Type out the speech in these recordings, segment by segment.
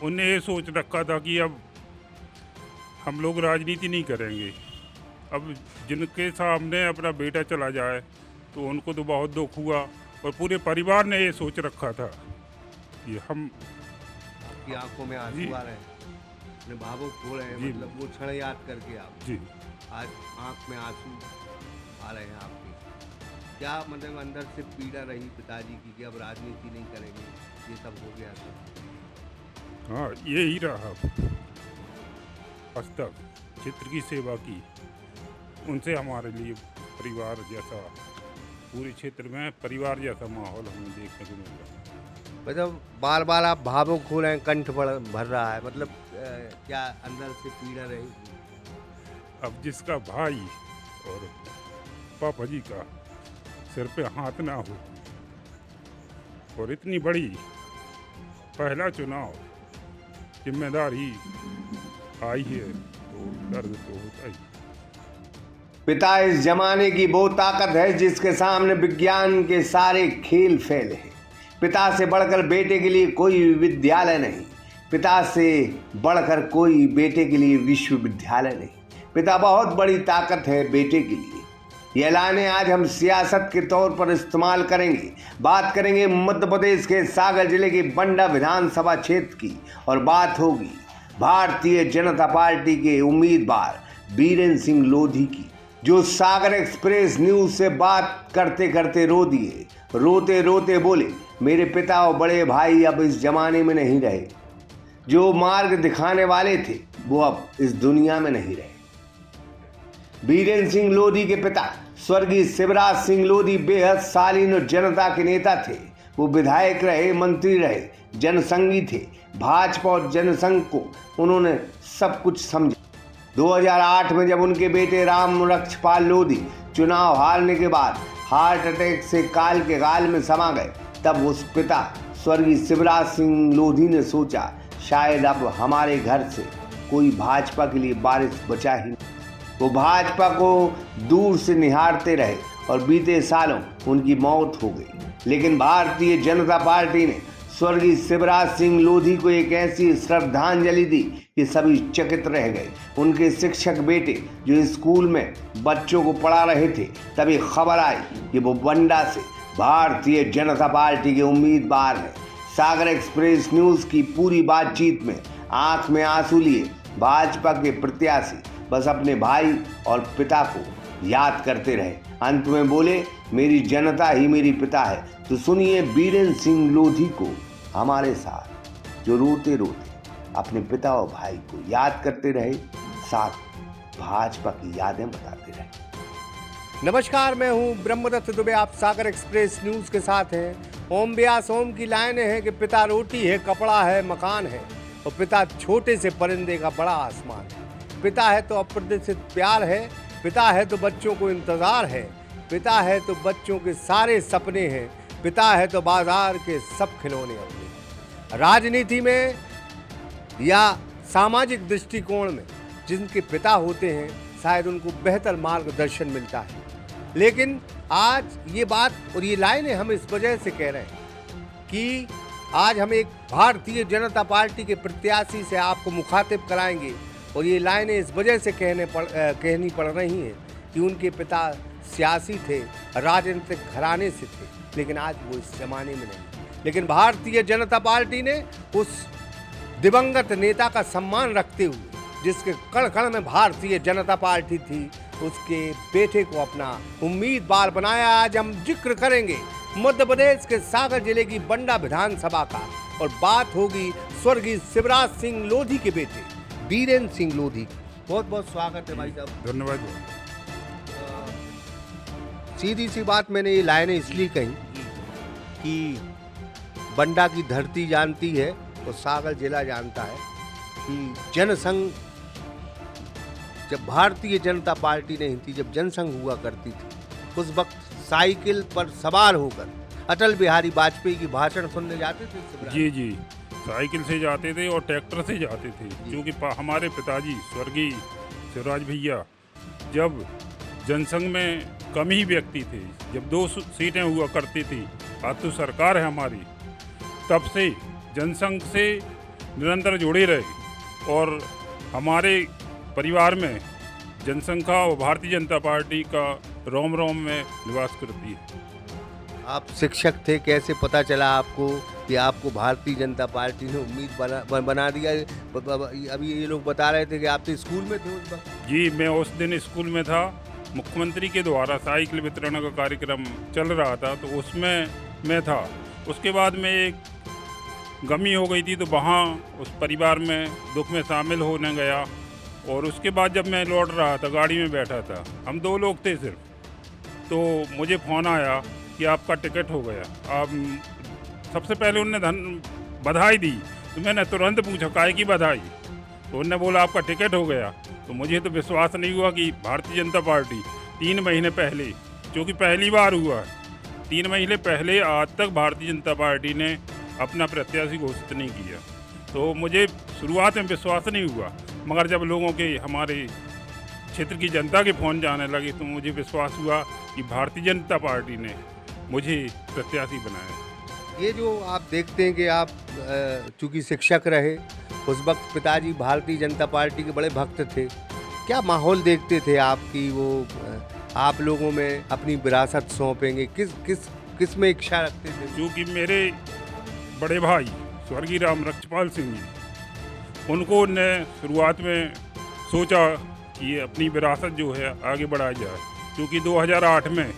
उनने ये सोच रखा था कि अब हम लोग राजनीति नहीं करेंगे। अब जिनके सामने अपना बेटा चला जाए तो उनको तो बहुत दुख हुआ, और पूरे परिवार ने ये सोच रखा था कि हम। आपकी आंखों में आंसू आ रहे हैं, अपने भावुक हो रहे हैं, मतलब वो क्षण याद करके आप जी आज आंख में आंसू आ रहे हैं आपके। क्या मतलब अंदर से पीड़ा रही पिताजी की कि अब राजनीति नहीं करेंगे, ये सब हो गया था? हाँ, यही रहा आज तक, क्षेत्र की सेवा की। उनसे हमारे लिए परिवार जैसा, पूरे क्षेत्र में परिवार जैसा माहौल हमें देखने को मिल रहा है। मतलब बार बार आप भावुक हो रहे हैं, कंठ भर रहा है, मतलब क्या अंदर से पीड़ा रही? अब जिसका भाई और पापा जी का सिर पे हाथ ना हो, और इतनी बड़ी पहला चुनाव जिम्मेदारी आई है, तो दर्द तो होता ही। पिता इस जमाने की वो ताकत है जिसके सामने विज्ञान के सारे खेल फेल हैं। पिता से बढ़कर बेटे के लिए कोई विद्यालय नहीं, पिता से बढ़कर कोई बेटे के लिए विश्वविद्यालय नहीं। पिता बहुत बड़ी ताकत है बेटे के लिए। ये ऐलानें आज हम सियासत के तौर पर इस्तेमाल करेंगे। बात करेंगे मध्य प्रदेश के सागर जिले के बंडा विधानसभा क्षेत्र की, और बात होगी भारतीय जनता पार्टी के उम्मीदवार बीरेन्द्र सिंह लोधी की, जो सागर एक्सप्रेस न्यूज से बात करते करते रो दिए। रोते रोते बोले, मेरे पिता और बड़े भाई अब इस जमाने में नहीं रहे, जो मार्ग दिखाने वाले थे वो अब इस दुनिया में नहीं रहे। बीरेन्द्र सिंह लोधी के पिता स्वर्गीय शिवराज सिंह लोधी बेहद शालीन और जनता के नेता थे। वो विधायक रहे, मंत्री रहे, जनसंघी थे। भाजपा और जनसंघ को उन्होंने सब कुछ समझा। 2008 में जब उनके बेटे राम रक्षपाल लोधी चुनाव हारने के बाद हार्ट अटैक से काल के गाल में समा गए, तब उस पिता स्वर्गीय शिवराज सिंह लोधी ने सोचा, शायद अब हमारे घर से कोई भाजपा के लिए बारिश बचा ही नहीं। वो भाजपा को दूर से निहारते रहे और बीते सालों उनकी मौत हो गई। लेकिन भारतीय जनता पार्टी ने स्वर्गीय शिवराज सिंह लोधी को एक ऐसी श्रद्धांजलि दी कि सभी चकित रह गए। उनके शिक्षक बेटे जो स्कूल में बच्चों को पढ़ा रहे थे, तभी खबर आई कि वो बंडा से भारतीय जनता पार्टी के उम्मीदवार हैं। सागर एक्सप्रेस न्यूज की पूरी बातचीत में आंख में आंसू लिए भाजपा के प्रत्याशी बस अपने भाई और पिता को याद करते रहे। अंत में बोले, मेरी जनता ही मेरी पिता है। तो सुनिए बीरेन्द्र सिंह लोधी को हमारे साथ, जो रोते रोते अपने पिता और भाई को याद करते रहे, साथ भाजपा की यादें बताते रहे। नमस्कार, मैं हूं ब्रह्मदत्त दुबे, आप सागर एक्सप्रेस न्यूज के साथ हैं। ओम व्यास ओम की लाइनें हैं कि पिता रोटी है, कपड़ा है, मकान है, और पिता छोटे से परिंदे का बड़ा आसमान है। पिता है तो अप्रत्याशित प्यार है, पिता है तो बच्चों को इंतजार है, पिता है तो बच्चों के सारे सपने हैं, पिता है तो बाजार के सब खिलौने अपने। राजनीति में या सामाजिक दृष्टिकोण में जिनके पिता होते हैं, शायद उनको बेहतर मार्गदर्शन मिलता है। लेकिन आज ये बात और ये लाइनें हम इस वजह से कह रहे हैं कि आज हम एक भारतीय जनता पार्टी के प्रत्याशी से आपको मुखातिब कराएंगे, और ये लाइनें इस वजह से कहनी पड़ रही हैं कि उनके पिता सियासी थे, राजनीतिक घराने से थे, लेकिन आज वो इस जमाने में नहीं। लेकिन भारतीय जनता पार्टी ने उस दिवंगत नेता का सम्मान रखते हुए, जिसके कण कण में भारतीय जनता पार्टी थी, उसके बेटे को अपना उम्मीदवार बनाया। आज हम जिक्र करेंगे मध्य प्रदेश के सागर जिले की बंडा विधानसभा का, और बात होगी स्वर्गीय शिवराज सिंह लोधी के बेटे बीरेन्द्र सिंह लोधी। बहुत बहुत स्वागत है भाई साहब। धन्यवाद। सीधी सी बात, मैंने ये लाइनें इसलिए कही कि बंडा की धरती जानती है और सागर जिला जानता है कि जनसंघ, जब भारतीय जनता पार्टी नहीं थी, जब जनसंघ हुआ करती थी, उस वक्त साइकिल पर सवार होकर अटल बिहारी वाजपेयी की भाषण सुनने जाते थे। जी जी, साइकिल से जाते थे और ट्रैक्टर से जाते थे, क्योंकि हमारे पिताजी स्वर्गीय शिवराज भैया जब जनसंघ में कम ही व्यक्ति थे, जब 2 सीटें हुआ करती थी, आज तो सरकार है हमारी, तब से जनसंघ से निरंतर जुड़े रहे और हमारे परिवार में जनसंख्या और भारतीय जनता पार्टी का रोम रोम में निवास करती है। आप शिक्षक थे, कैसे पता चला आपको कि आपको भारतीय जनता पार्टी ने उम्मीद बना दिया? अभी ये लोग बता रहे थे कि आप तो स्कूल में थे उस वक्त। जी, मैं उस दिन स्कूल में था। मुख्यमंत्री के द्वारा साइकिल वितरण का कार्यक्रम चल रहा था तो उसमें मैं था। उसके बाद में एक गमी हो गई थी तो वहाँ उस परिवार में दुख में शामिल होने गया और उसके बाद जब मैं लौट रहा था, गाड़ी में बैठा था, हम 2 लोग थे सिर्फ, तो मुझे फ़ोन आया कि आपका टिकट हो गया। आप सबसे पहले उन्होंने बधाई दी तो मैंने तुरंत पूछा काहे की बधाई, तो उन्होंने बोला आपका टिकट हो गया। तो मुझे तो विश्वास नहीं हुआ कि भारतीय जनता पार्टी 3 महीने पहले, क्योंकि पहली बार हुआ है, 3 महीने पहले आज तक भारतीय जनता पार्टी ने अपना प्रत्याशी घोषित नहीं किया। तो मुझे शुरुआत में विश्वास नहीं हुआ, मगर जब लोगों के, हमारे क्षेत्र की जनता के फ़ोन जाने लगे तो मुझे विश्वास हुआ कि भारतीय जनता पार्टी ने मुझे प्रत्याशी बनाया। ये जो आप देखते हैं कि आप चूँकि शिक्षक रहे, उस वक्त पिताजी भारतीय जनता पार्टी के बड़े भक्त थे, क्या माहौल देखते थे आपकी वो आप लोगों में अपनी विरासत सौंपेंगे, किस में इच्छा रखते थे? क्योंकि मेरे बड़े भाई स्वर्गीय राम रक्षपाल सिंह जी, उनको ने शुरुआत में सोचा कि अपनी विरासत जो है आगे बढ़ाई जाए, क्योंकि 2008 में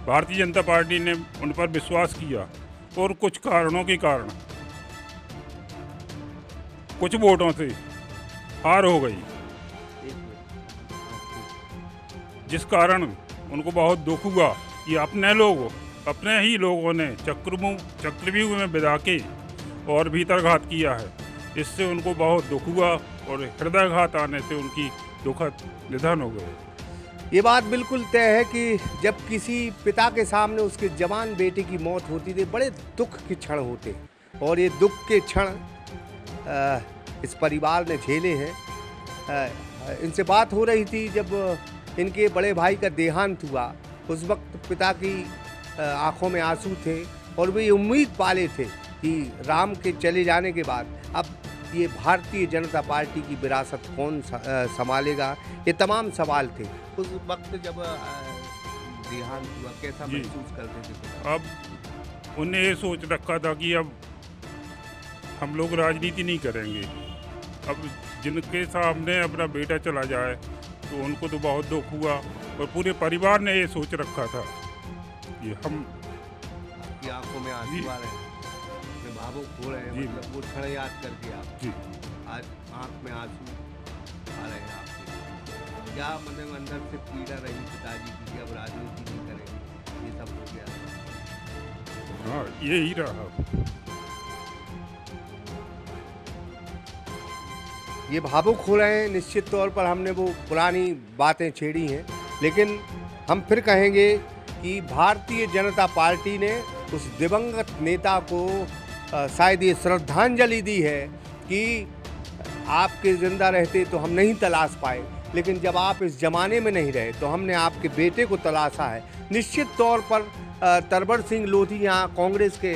भारतीय जनता पार्टी ने उन पर विश्वास किया और कुछ कारणों के कारण कुछ वोटों से हार हो गई, जिस कारण उनको बहुत दुख हुआ कि अपने ही लोगों ने चक्रव्यूह में बिधा के और भीतरघात किया है। इससे उनको बहुत दुख हुआ और हृदयघात आने से उनकी दुखद निधन हो गए। ये बात बिल्कुल तय है कि जब किसी पिता के सामने उसके जवान बेटे की मौत होती थी, बड़े दुख के क्षण होते हैं और ये दुख के क्षण इस परिवार ने झेले हैं। इनसे बात हो रही थी जब इनके बड़े भाई का देहांत हुआ, उस वक्त पिता की आंखों में आंसू थे और वे उम्मीद पाले थे कि राम के चले जाने के बाद अब ये भारतीय जनता पार्टी की विरासत कौन संभालेगा, ये तमाम सवाल थे। उस वक्त जब देहांत हुआ कैसा महसूस करते थे? अब उन्हें ये सोच रखा था कि अब हम लोग राजनीति नहीं करेंगे, अब जिनके सामने अपना बेटा चला जाए तो उनको तो बहुत दुख हुआ और पूरे परिवार ने ये सोच रखा था कि हम। आपकी आंखों में आंसू आ रहे हैं, भावुक हो रहे हैं, मतलब वो क्षण याद करके आप जी आज आंख में आंसू आ रहे हैं आपके। क्या मतलब अंदर से पीड़ा रही पिताजी की कि अब राजनीति नहीं करेंगे, ये सब हो गया? हाँ, यही रहा। ये भावुक हो रहे हैं, निश्चित तौर पर हमने वो पुरानी बातें छेड़ी हैं, लेकिन हम फिर कहेंगे कि भारतीय जनता पार्टी ने उस दिवंगत नेता को शायद ये श्रद्धांजलि दी है कि आपके ज़िंदा रहते तो हम नहीं तलाश पाए, लेकिन जब आप इस ज़माने में नहीं रहे तो हमने आपके बेटे को तलाशा है। निश्चित तौर पर तरवर सिंह लोधी यहाँ कांग्रेस के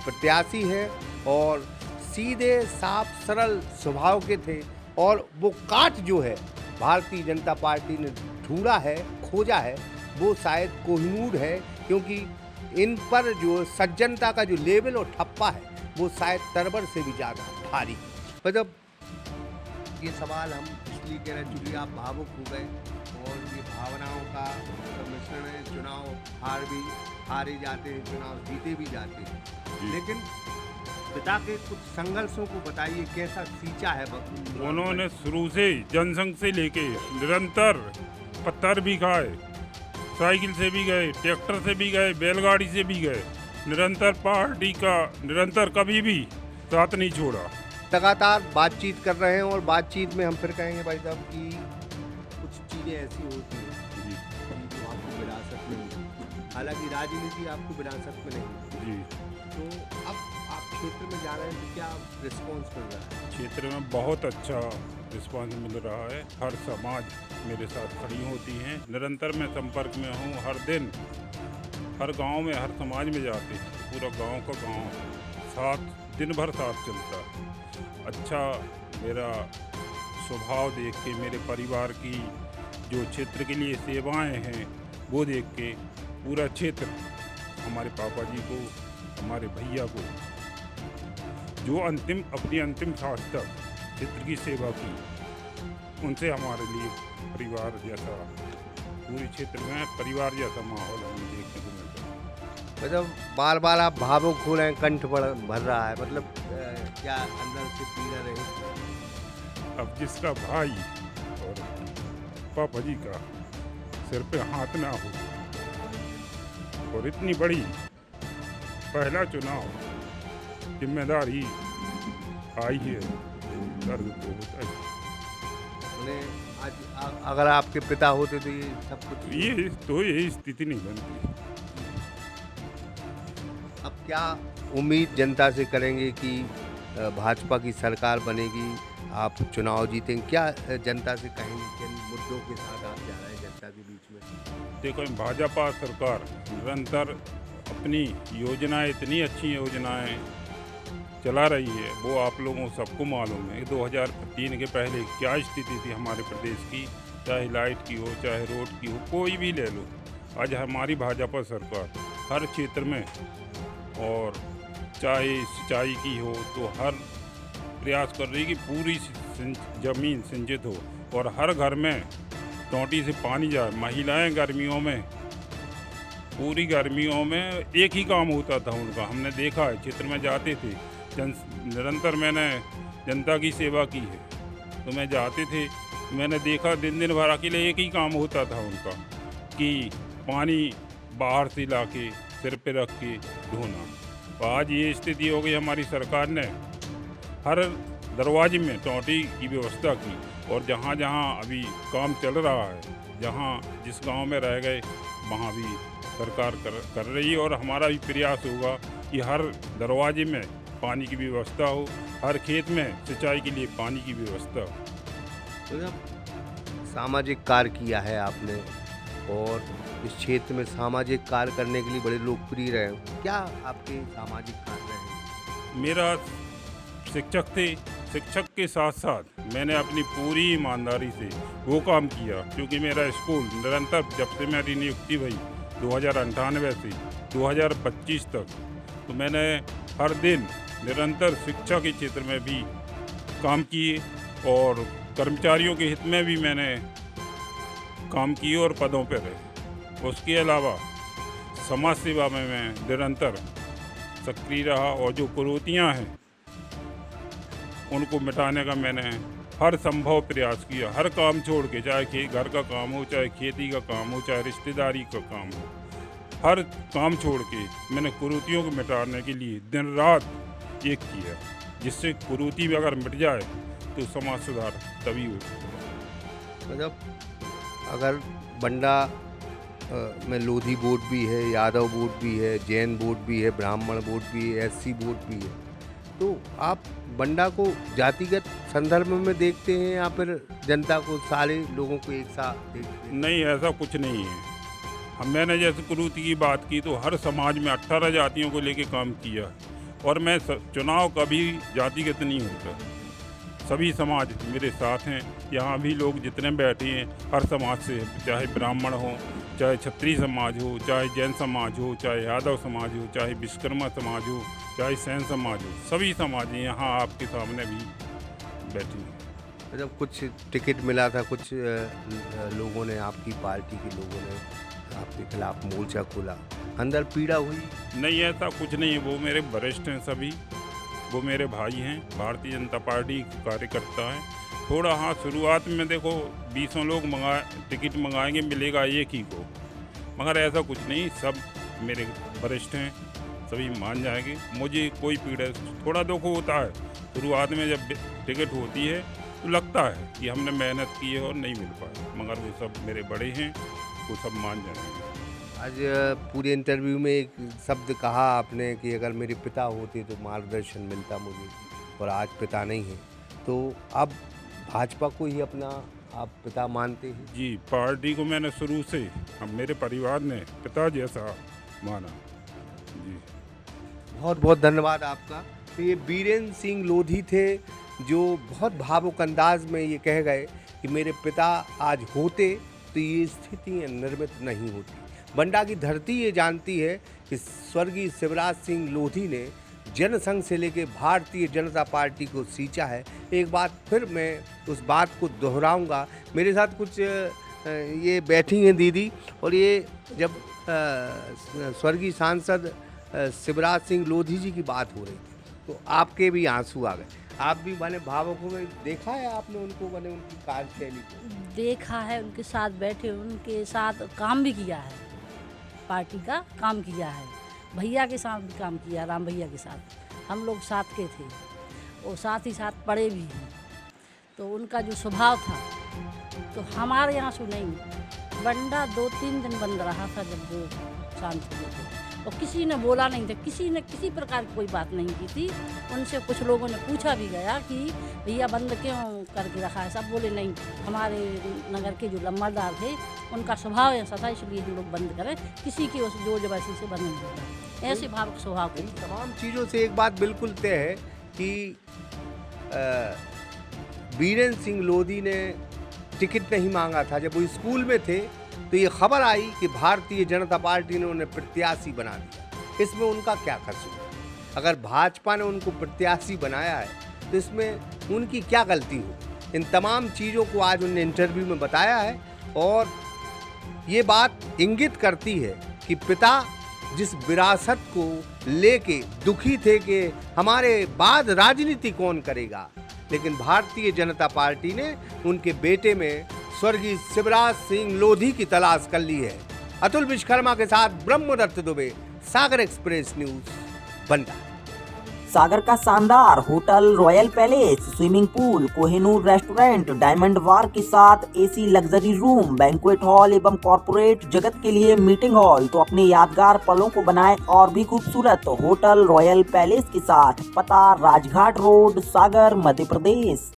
प्रत्याशी हैं और सीधे साफ सरल स्वभाव के थे और वो काट जो है भारतीय जनता पार्टी ने ढूंढा है, खोजा है, वो शायद कोहिनूर है, क्योंकि इन पर जो सज्जनता का जो लेवल और ठप्पा है वो शायद तरवर से भी ज़्यादा भारी। मतलब ये सवाल हम इसलिए कह रहे हैं चूँकि आप भावुक हो गए और ये भावनाओं का मिश्रण है। चुनाव हारे जाते हैं, चुनाव जीते भी जाते हैं, लेकिन पिता के कुछ संघर्षों को बताइए, कैसा सींचा है वक्त? उन्होंने शुरू से जनसंघ से लेके निरंतर पत्थर भी खाए, साइकिल से भी गए, ट्रैक्टर से भी गए, बैलगाड़ी से भी गए, निरंतर पार्टी का निरंतर कभी भी साथ नहीं छोड़ा। लगातार बातचीत कर रहे हैं और बातचीत में हम फिर कहेंगे भाई साहब कि कुछ चीज़ें ऐसी होती हैं जो आपको विरासत में नहीं, हालांकि राजनीति आपको विरासत में नहीं जी। तो अब आप क्षेत्र में जा रहे हैं तो क्या रिस्पॉन्स मिल रहा है? क्षेत्र में बहुत अच्छा रिस्पॉन्स मिल रहा है, हर समाज मेरे साथ खड़ी होती हैं, निरंतर मैं संपर्क में हूँ, हर दिन हर गांव में हर समाज में जाते हैं, पूरा गांव का गांव साथ दिन भर साथ चलता है। अच्छा, मेरा स्वभाव देख के, मेरे परिवार की जो क्षेत्र के लिए सेवाएं हैं वो देख के पूरा क्षेत्र हमारे पापा जी को, हमारे भैया को, जो अपनी अंतिम सांस तक क्षेत्र की सेवा की, उनसे हमारे लिए परिवार जैसा, पूरे क्षेत्र में परिवार जैसा माहौल हमें देखने को मिलता है। मतलब बार बार आप भावुक हो रहे हैं, कंठ भर रहा है, मतलब क्या अंदर से पीड़ा रहे? अब जिसका भाई और पापा जी का सिर पे हाथ ना हो और इतनी बड़ी पहला चुनाव जिम्मेदारी आई है, दर्द तो होता है। उन्हें आज अगर आपके पिता होते तो ये सब कुछ यही स्थिति नहीं बनती। अब क्या उम्मीद जनता से करेंगे कि भाजपा की सरकार बनेगी, आप चुनाव जीतेंगे? क्या जनता से कहेंगे, किन मुद्दों के साथ आप जा रहे हैं जनता के बीच में? देखो, भाजपा सरकार निरंतर अपनी योजनाएं, इतनी अच्छी योजनाएं चला रही है, वो आप लोगों सबको मालूम है। 2003 के पहले क्या स्थिति थी हमारे प्रदेश की, चाहे लाइट की हो, चाहे रोड की हो, कोई भी ले लो। आज हमारी भाजपा सरकार हर क्षेत्र में, और चाहे सिंचाई की हो तो हर प्रयास कर रही है कि पूरी ज़मीन सिंचित हो और हर घर में टोंटी से पानी जाए। महिलाएं गर्मियों में, पूरी गर्मियों में एक ही काम होता था उनका, हमने देखा है, क्षेत्र में जाते थे, निरंतर मैंने जनता की सेवा की है, तो मैं जाते थे, मैंने देखा दिन भर अकेले एक ही काम होता था उनका कि पानी बाहर से लाके सिर पे रख के धोना। तो आज ये स्थिति हो गई, हमारी सरकार ने हर दरवाजे में टोंटी की व्यवस्था की, और जहाँ जहाँ अभी काम चल रहा है, जहाँ जिस गांव में रह गए वहाँ भी सरकार कर रही है, और हमारा भी प्रयास होगा कि हर दरवाजे में पानी की व्यवस्था हो, हर खेत में सिंचाई के लिए पानी की व्यवस्था हो। तो सामाजिक कार्य किया है आपने, और इस क्षेत्र में सामाजिक कार्य करने के लिए बड़े लोकप्रिय रहे, क्या आपके सामाजिक कार्य रहे? मेरा शिक्षक थे, शिक्षक के साथ साथ मैंने अपनी पूरी ईमानदारी से वो काम किया, क्योंकि मेरा स्कूल निरंतर, जब से मेरी नियुक्ति हुई 2098 से 2025 तक, तो मैंने हर दिन निरंतर शिक्षा के क्षेत्र में भी काम किए, और कर्मचारियों के हित में भी मैंने काम किए और पदों पर रहे। उसके अलावा समाज सेवा में मैं निरंतर सक्रिय रहा, और जो कुरीतियाँ हैं उनको मिटाने का मैंने हर संभव प्रयास किया। हर काम छोड़ के, चाहे घर का काम हो, चाहे खेती का काम हो, चाहे रिश्तेदारी का काम हो, हर काम छोड़ के मैंने कुरीतियों को मिटाने के लिए दिन रात एक किया, जिससे कुरीति भी अगर मिट जाए तो समाज सुधार तभी हो। मतलब अगर बंडा में लोधी वोट भी है, यादव वोट भी है, जैन वोट भी है, ब्राह्मण वोट भी है, एससी वोट भी है, तो आप बंडा को जातिगत संदर्भ में देखते हैं या फिर जनता को, सारे लोगों को एक साथ देखते हैं? नहीं, ऐसा कुछ नहीं है। मैंने जैसे कुरीति की बात की, तो हर समाज में 18 जातियों को लेके काम किया, और मैं चुनाव कभी जातिगत नहीं होता, सभी समाज मेरे साथ हैं। यहाँ भी लोग जितने बैठे हैं हर समाज से, चाहे ब्राह्मण हो, चाहे क्षत्रिय समाज हो, चाहे जैन समाज हो, चाहे यादव समाज हो, चाहे विश्वकर्मा समाज हो, चाहे सैन समाज हो, सभी समाज यहाँ आपके सामने भी बैठे हैं। मतलब कुछ टिकट मिला था, कुछ लोगों ने, आपकी पार्टी के लोगों ने आपके खिलाफ मोर्चा खोला, अंदर पीड़ा हुई? नहीं, ऐसा कुछ नहीं है, वो मेरे वरिष्ठ हैं सभी, वो मेरे भाई हैं, भारतीय जनता पार्टी कार्यकर्ता हैं। थोड़ा हाँ, शुरुआत में देखो 20 लोग टिकट मंगाएंगे, मिलेगा एक ही को, मगर ऐसा कुछ नहीं, सब मेरे वरिष्ठ हैं, सभी मान जाएंगे। मुझे कोई पीड़ा, थोड़ा दुख होता है शुरुआत में, जब टिकट होती है तो लगता है कि हमने मेहनत की है और नहीं मिल पाया, मगर वो सब मेरे बड़े हैं, वो सब मान जाएंगे। आज पूरे इंटरव्यू में एक शब्द कहा आपने कि अगर मेरे पिता होते तो मार्गदर्शन मिलता मुझे, और आज पिता नहीं है, तो आप भाजपा को ही अपना आप पिता मानते हैं? जी, पार्टी को मैंने शुरू से, अब मेरे परिवार ने पिता जैसा माना जी। बहुत बहुत धन्यवाद आपका। तो ये बीरेंद्र सिंह लोधी थे जो बहुत भावुक अंदाज में ये कह गए कि मेरे पिता आज होते तो ये स्थिति निर्मित नहीं होती। बंडा की धरती ये जानती है कि स्वर्गीय शिवराज सिंह लोधी ने जनसंघ से लेकर भारतीय जनता पार्टी को सींचा है। एक बात फिर मैं उस बात को दोहराऊंगा। मेरे साथ कुछ ये बैठी हैं दीदी, और ये जब स्वर्गीय सांसद शिवराज सिंह लोधी जी की बात हो रही थी तो आपके भी आंसू आ गए, आप भी माने भावुक हो गए। देखा है आपने उनको, माने उनकी कार्यशैली को देखा है, उनके साथ बैठे, उनके साथ काम भी किया है, पार्टी का काम किया है, भैया के साथ भी काम किया, राम भैया के साथ हम लोग साथ के थे और साथ ही साथ पढ़े भी हैं। तो उनका जो स्वभाव था तो हमारे यहाँ से नहीं, बंडा 2-3 दिन बंद रहा था जब वो शांत हुए थे, और किसी ने बोला नहीं था, किसी ने किसी प्रकार की कोई बात नहीं की थी। उनसे कुछ लोगों ने पूछा भी गया कि भैया बंद क्यों करके रखा है, सब बोले नहीं, हमारे नगर के जो लंबादार थे उनका स्वभाव ऐसा था इसलिए हम लोग बंद करें, किसी की उस जोर जबरदस्ती से बंद नहीं होगा, ऐसे भावुक स्वभाव के। इन तमाम चीज़ों से एक बात बिल्कुल तय है कि बीरेंद्र सिंह लोधी ने टिकट नहीं मांगा था। जब वो स्कूल में थे तो ये खबर आई कि भारतीय जनता पार्टी ने उन्हें प्रत्याशी बना दिया। इसमें उनका क्या कसूर? अगर भाजपा ने उनको प्रत्याशी बनाया है तो इसमें उनकी क्या गलती हो? इन तमाम चीज़ों को आज उन्होंने इंटरव्यू में बताया है, और ये बात इंगित करती है कि पिता जिस विरासत को लेके दुखी थे कि हमारे बाद राजनीति कौन करेगा, लेकिन भारतीय जनता पार्टी ने उनके बेटे में स्वर्गीय शिवराज सिंह लोधी की तलाश कर ली है। अतुल विश्वकर्मा के साथ ब्रह्मदत्त दुबे, सागर एक्सप्रेस न्यूज, बंडा। सागर का शानदार hotel royal palace, swimming pool, Kohinoor restaurant, diamond bar के साथ AC luxury room, banquet hall एवं कॉर्पोरेट जगत के लिए मीटिंग हॉल। तो अपने यादगार पलों को बनाएं और भी खूबसूरत। होटल रॉयल पैलेस के साथ, पता राजघाट रोड, सागर, मध्य प्रदेश।